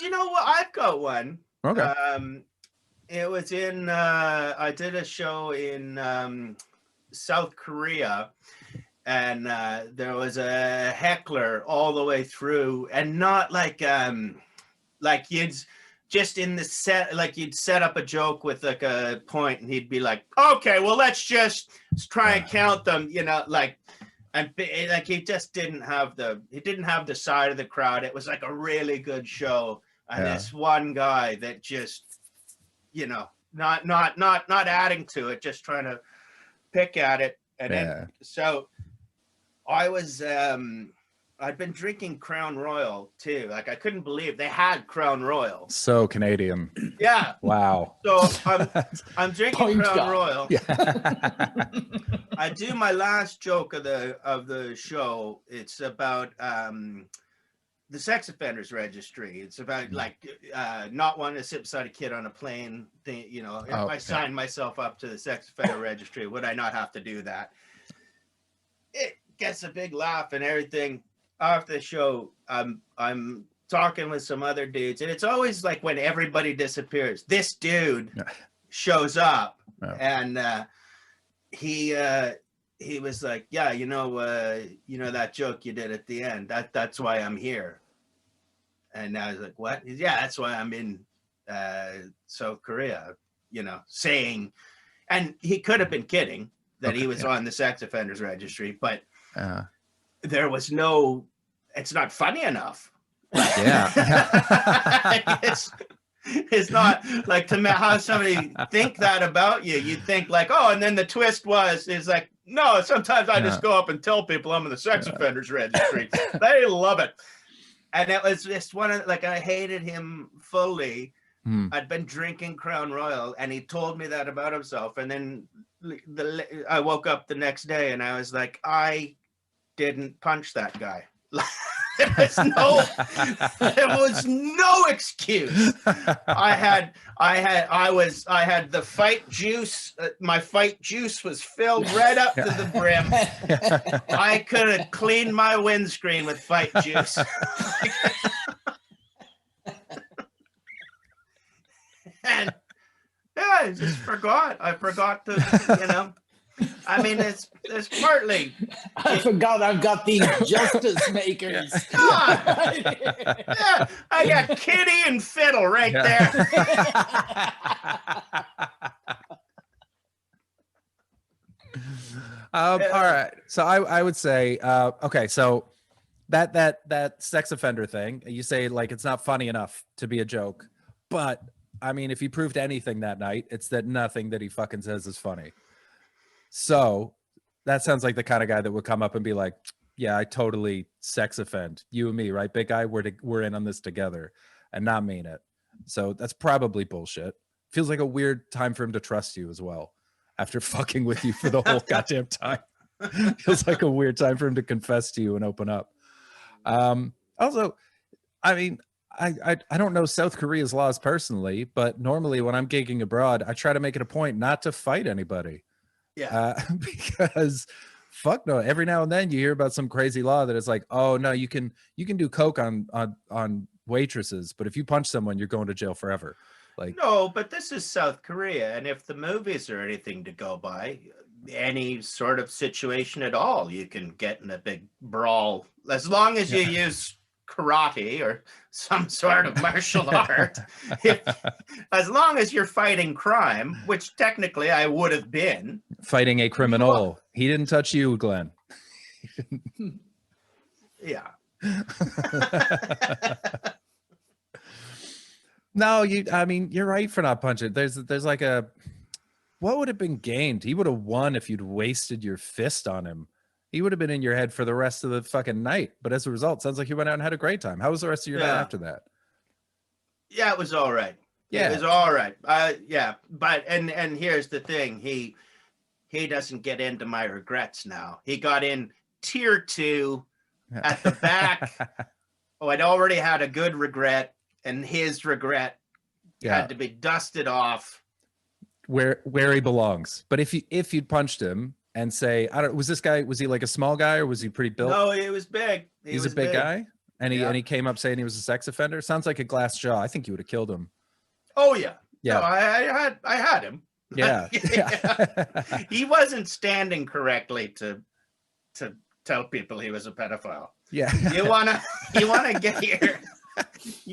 you know what? I've got one. Okay. It was in. I did a show in South Korea, and there was a heckler all the way through, and not like you'd just in the set, like you'd set up a joke with like a point, and he'd be like, "Okay, well, let's try and count them," like. And like he didn't have the side of the crowd. It was like a really good show, and this one guy that just, not adding to it, just trying to pick at it. And then so I was I'd been drinking Crown Royal too. Like I couldn't believe they had Crown Royal. So Canadian. Yeah. Wow. So I'm drinking Crown Royal. Yeah. I do my last joke of the show. It's about the sex offenders registry. It's about like not wanting to sit beside a kid on a plane. If I signed myself up to the sex offender registry, would I not have to do that? It gets a big laugh and everything. After the show, I'm talking with some other dudes, and it's always like when everybody disappears, this dude shows up, and he was like, "Yeah, that joke you did at the end. That's why I'm here." And I was like, "What?" Yeah, that's why I'm in South Korea. Saying, and he could have been kidding that he was on the sex offenders registry, but there was no. It's not funny enough. It's not like to have somebody think that about you. You'd think like, oh, and then the twist is like, no, sometimes I just go up and tell people I'm in the sex offenders registry. They love it. And it was just I hated him fully. I'd been drinking Crown Royal, and he told me that about himself. And then I woke up the next day, and I was like, I didn't punch that guy. There was no excuse. I had the fight juice. My fight juice was filled right up to the brim. I could have cleaned my windscreen with fight juice. And I just forgot. I forgot to, I mean, it's partly. I forgot I've got these justice makers. Yeah, I got Kitty and Fiddle right there. All right. So I would say, okay, so that sex offender thing, you say like it's not funny enough to be a joke, but I mean, if he proved anything that night, it's that nothing that he fucking says is funny. So that sounds like the kind of guy that would come up and be like, yeah, I totally sex offend you and me, right? Big guy, we're in on this together, and not mean it. So that's probably bullshit. Feels like a weird time for him to trust you as well after fucking with you for the whole goddamn time. Feels like a weird time for him to confess to you and open up. Also, I mean, I don't know South Korea's laws personally, but normally when I'm gigging abroad, I try to make it a point not to fight anybody. Yeah. Because fuck no, every now and then you hear about some crazy law that is like, oh no, you can do coke on waitresses, but if you punch someone, you're going to jail forever. Like, no, but this is South Korea, and if the movies are anything to go by, any sort of situation at all, you can get in a big brawl as long as you use karate or some sort of martial art. As long as you're fighting crime, which technically I would have been fighting a criminal. He didn't touch you, Glenn. Yeah. No, I mean, you're right for not punching. There's like what would have been gained? He would have won if you'd wasted your fist on him. He would have been in your head for the rest of the fucking night. But as a result, sounds like you went out and had a great time. How was the rest of your night after that? Yeah, it was all right. Yeah, it was all right. Yeah, but and here's the thing: he doesn't get into my regrets now. He got in tier 2 at the back. I'd already had a good regret, and his regret had to be dusted off where he belongs. But if you'd punched him and say, was he like a small guy or was he pretty built? No, he was big. He's a big guy. And he came up saying he was a sex offender. Sounds like a glass jaw. I think you would have killed him. Oh yeah. Yeah. No, I had him. Yeah. He wasn't standing correctly to tell people he was a pedophile. Yeah. You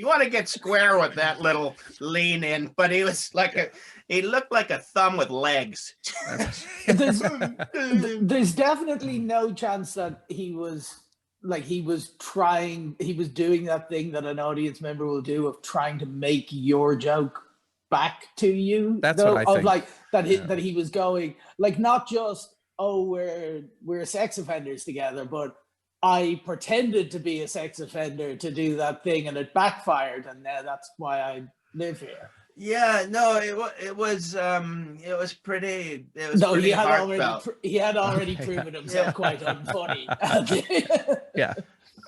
wanna get square with that little lean in, but he was he looked like a thumb with legs. There's definitely no chance that he was doing that thing that an audience member will do of trying to make your joke back to you. That's what I think. That he was going, like, not just, oh, we're sex offenders together, but I pretended to be a sex offender to do that thing and it backfired, and now that's why I live here. Yeah, no, it was pretty. It was no, pretty he had already proven himself quite unfunny.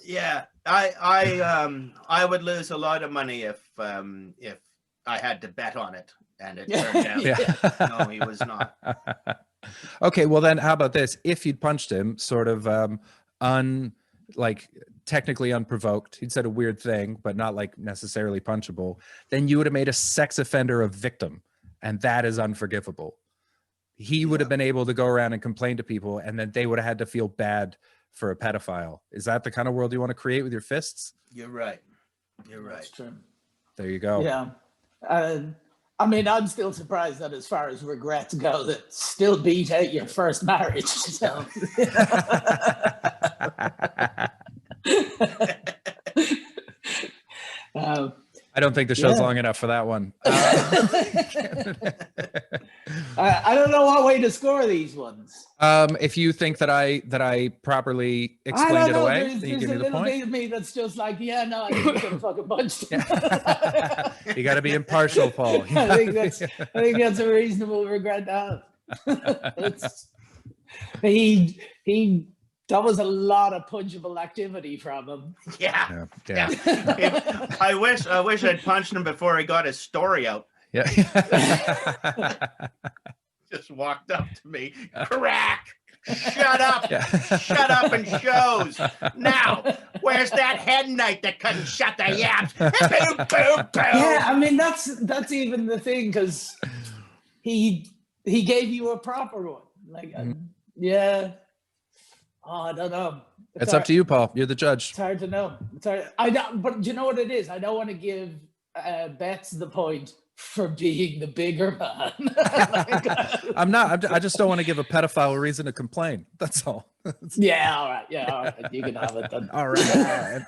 Yeah, I would lose a lot of money if I had to bet on it, and it turned out no, he was not. Okay, well then, how about this? If you'd punched him, sort of technically unprovoked, he'd said a weird thing, but not like necessarily punchable, then you would have made a sex offender a victim, and that is unforgivable. He would have been able to go around and complain to people, and then they would have had to feel bad for a pedophile. Is that the kind of world you want to create with your fists? You're right. You're right. That's true. There you go. Yeah. I mean, I'm still surprised that as far as regrets go, that still beat out your first marriage. So. I don't think the show's long enough for that one. I don't know what way to score these ones. If you think that I properly explained it away, then you give me the point. There's a little bit of me that's just like, yeah, no, I think you could have fucking punched him. You got to be impartial, Paul. I think that's a reasonable regret to have. That was a lot of punchable activity from him. Yeah. I wish I'd punched him before he got his story out. Yeah. Just walked up to me, crack. Shut up. Shut up and shows. Now, where's that head knight that couldn't shut the yaps? Boom, boom, boom. Yeah, I mean, that's even the thing, because he gave you a proper one. Like, yeah. Oh, I don't know. It's up to you, Paul. You're the judge. It's hard to know. But you know what it is? I don't want to give Betts the point for being the bigger man. I'm not. I just don't want to give a pedophile a reason to complain. That's all. Yeah, all right. Yeah, all right. You can have it then. All right.